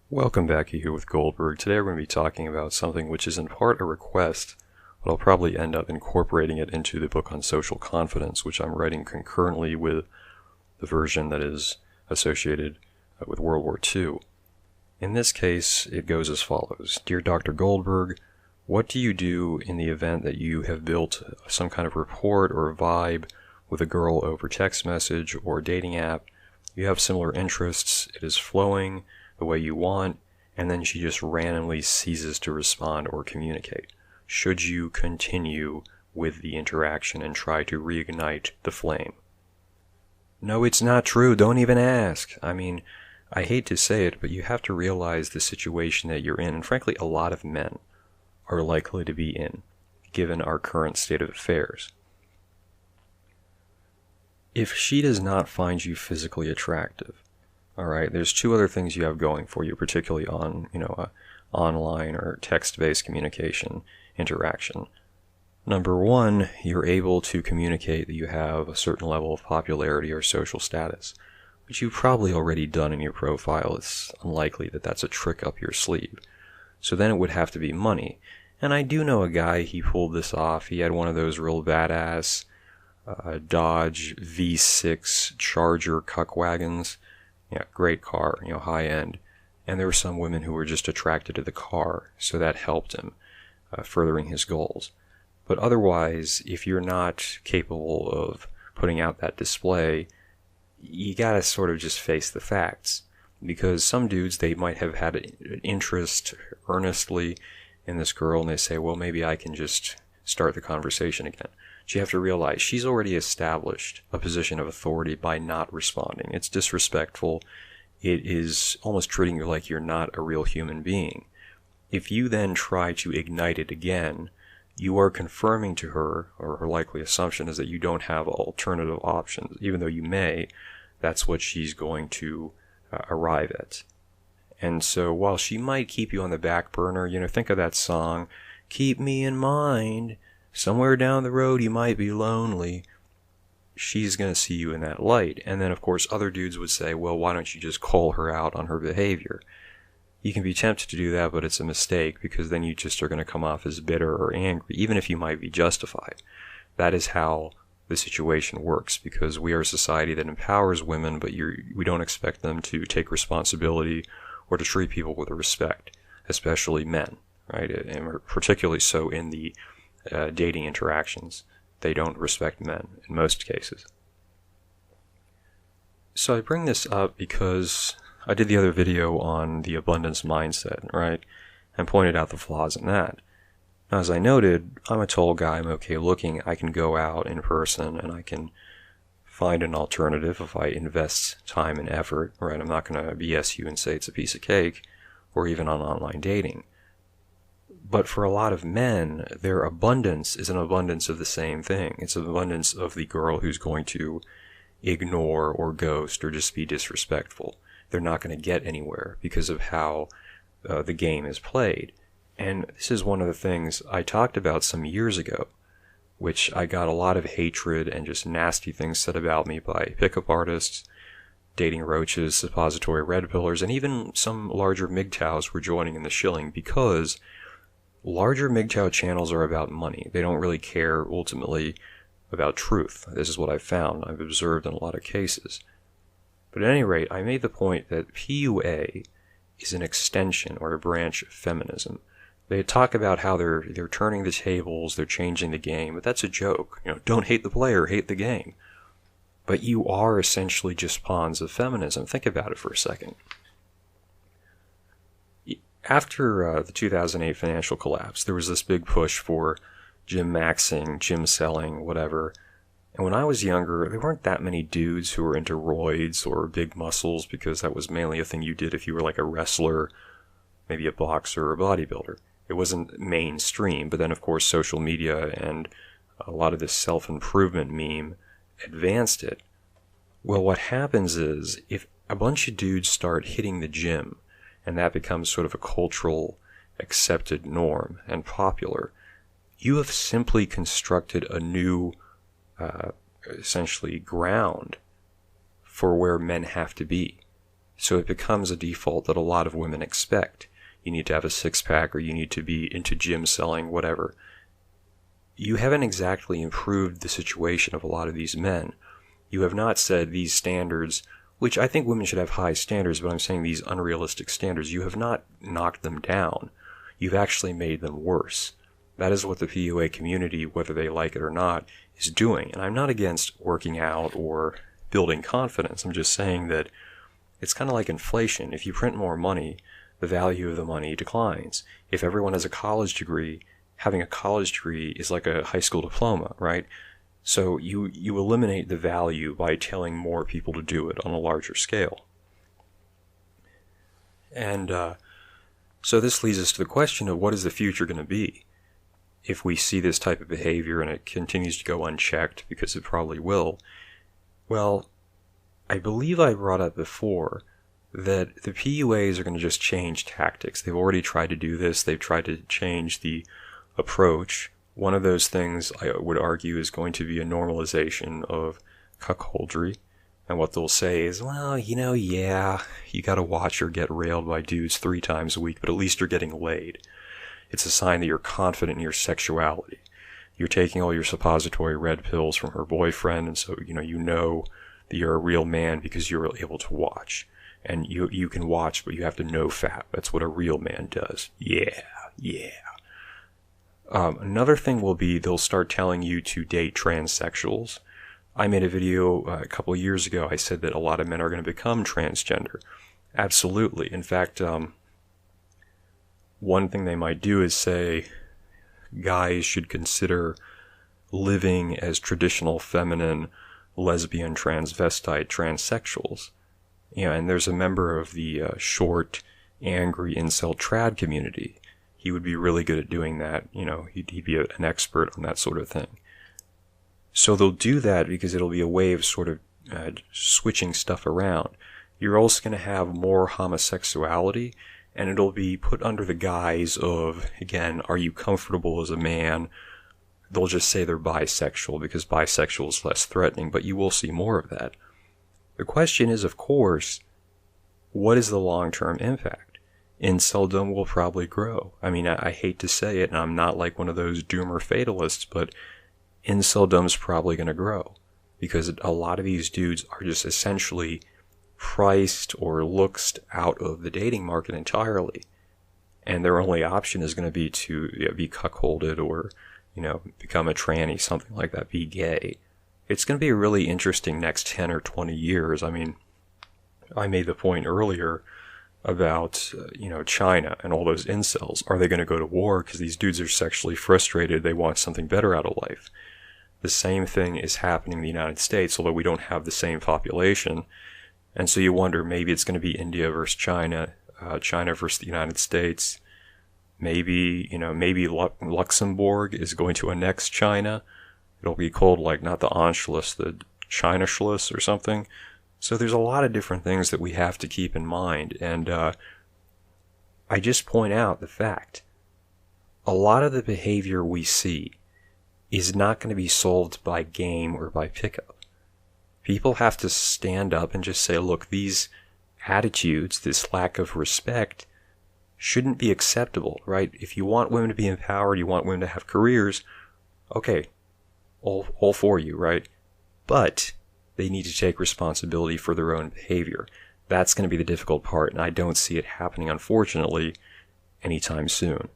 Welcome back here with Goldberg. Today we're going to be talking about something which is in part a request, but I'll probably end up incorporating it into the book on social confidence, which I'm writing concurrently with the version that is associated with World War II. In this case, it goes as follows. Dear Dr. Goldberg, what do you do in the event that you have built some kind of rapport or vibe with a girl over text message or dating app? You have similar interests, it is flowing the way you want, and then she just randomly ceases to respond or communicate. Should you continue with the interaction and try to reignite the flame? No, it's not true. Don't even ask. I mean, I hate to say it, but you have to realize the situation that you're in, and frankly, a lot of men are likely to be in, given our current state of affairs. If she does not find you physically attractive, all right, there's two other things you have going for you, particularly on, online or text-based communication interaction. Number one, you're able to communicate that you have a certain level of popularity or social status, which you've probably already done in your profile. It's unlikely that that's a trick up your sleeve. So then it would have to be money. And I do know a guy, he pulled this off. He had one of those real badass Dodge V6 Charger cuck wagons. Yeah, great car, high end. And there were some women who were just attracted to the car, so that helped him furthering his goals. But otherwise, if you're not capable of putting out that display, you gotta sort of just face the facts. Because some dudes, they might have had an interest earnestly in this girl, and they say, well, maybe I can just start the conversation again. But you have to realize she's already established a position of authority by not responding. It's disrespectful. It is almost treating you like you're not a real human being. If you then try to ignite it again, you are confirming to her, or her likely assumption is that you don't have alternative options. Even though you may, that's what she's going to arrive at. And so while she might keep you on the back burner, think of that song, Keep Me in Mind. Somewhere down the road you might be lonely. She's going to see you in that light. And then, of course, other dudes would say, well, why don't you just call her out on her behavior? You can be tempted to do that, but it's a mistake, because then you just are going to come off as bitter or angry, even if you might be justified. That is how the situation works, because we are a society that empowers women, but we don't expect them to take responsibility or to treat people with respect, especially men, right? And particularly so in the dating interactions. They don't respect men in most cases. So I bring this up because I did the other video on the abundance mindset, right? And pointed out the flaws in that. Now, as I noted, I'm a tall guy, I'm okay looking, I can go out in person and I can find an alternative if I invest time and effort, right? I'm not going to BS you and say it's a piece of cake, or even on online dating. But for a lot of men, their abundance is an abundance of the same thing. It's an abundance of the girl who's going to ignore or ghost or just be disrespectful. They're not going to get anywhere because of how the game is played. And this is one of the things I talked about some years ago, which I got a lot of hatred and just nasty things said about me by pickup artists, dating roaches, suppository red pillars, and even some larger MGTOWs were joining in the shilling, because larger MGTOW channels are about money. They don't really care, ultimately, about truth. This is what I've found. I've observed in a lot of cases. But at any rate, I made the point that PUA is an extension or a branch of feminism. They talk about how they're turning the tables, they're changing the game, but that's a joke. Don't hate the player, hate the game. But you are essentially just pawns of feminism. Think about it for a second. After the 2008 financial collapse, there was this big push for gym maxing, gym selling, whatever. And when I was younger, there weren't that many dudes who were into roids or big muscles, because that was mainly a thing you did if you were like a wrestler, maybe a boxer or a bodybuilder. It wasn't mainstream, but then of course social media and a lot of this self-improvement meme advanced it. Well, what happens is, if a bunch of dudes start hitting the gym, and that becomes sort of a cultural accepted norm and popular, you have simply constructed a new, essentially, ground for where men have to be. So it becomes a default that a lot of women expect. You need to have a six-pack, or you need to be into gym selling, whatever. You haven't exactly improved the situation of a lot of these men. You have not said these standards, which I think women should have high standards, but I'm saying these unrealistic standards, you have not knocked them down. You've actually made them worse. That is what the PUA community, whether they like it or not, is doing. And I'm not against working out or building confidence. I'm just saying that it's kind of like inflation. If you print more money, the value of the money declines. If everyone has a college degree, having a college degree is like a high school diploma, right? So you eliminate the value by telling more people to do it on a larger scale. And so this leads us to the question of what is the future going to be? If we see this type of behavior and it continues to go unchecked, because it probably will, well, I believe I brought up before that the PUAs are going to just change tactics. They've already tried to do this. They've tried to change the approach. One of those things I would argue is going to be a normalization of cuckoldry. And what they'll say is, well, yeah, you gotta watch or get railed by dudes 3 times a week, but at least you're getting laid. It's a sign that you're confident in your sexuality. You're taking all your suppository red pills from her boyfriend, and so, you know that you're a real man because you're able to watch. And you can watch, but you have to know fap. That's what a real man does. Yeah. Another thing will be they'll start telling you to date transsexuals. I made a video a couple of years ago. I said that a lot of men are going to become transgender. Absolutely. In fact, one thing they might do is say guys should consider living as traditional feminine, lesbian, transvestite, transsexuals. And there's a member of the short, angry, incel trad community. He would be really good at doing that. He'd be an expert on that sort of thing. So they'll do that because it'll be a way of sort of switching stuff around. You're also going to have more homosexuality, and it'll be put under the guise of, again, are you comfortable as a man? They'll just say they're bisexual because bisexual is less threatening, but you will see more of that. The question is, of course, what is the long-term impact? Inceldom will probably grow. I mean, I hate to say it, and I'm not like one of those doomer fatalists, but inceldom's probably going to grow because a lot of these dudes are just essentially priced or looks out of the dating market entirely, and their only option is going to be to be cuckolded or become a tranny, something like that, be gay. It's going to be a really interesting next 10 or 20 years. I mean, I made the point earlier about China and all those incels. Are they going to go to war because these dudes are sexually frustrated, they want something better out of life? The same thing is happening in the United States, although we don't have the same population. And so you wonder, maybe it's going to be India versus China, China versus the United States. Maybe Luxembourg is going to annex China. It'll be called not the Anschluss, the China Schluss or something. So there's a lot of different things that we have to keep in mind. And I just point out the fact, a lot of the behavior we see is not going to be solved by game or by pickup. People have to stand up and just say, look, these attitudes, this lack of respect, shouldn't be acceptable, right? If you want women to be empowered, you want women to have careers, okay, all for you, right? But they need to take responsibility for their own behavior. That's going to be the difficult part, and I don't see it happening, unfortunately, anytime soon.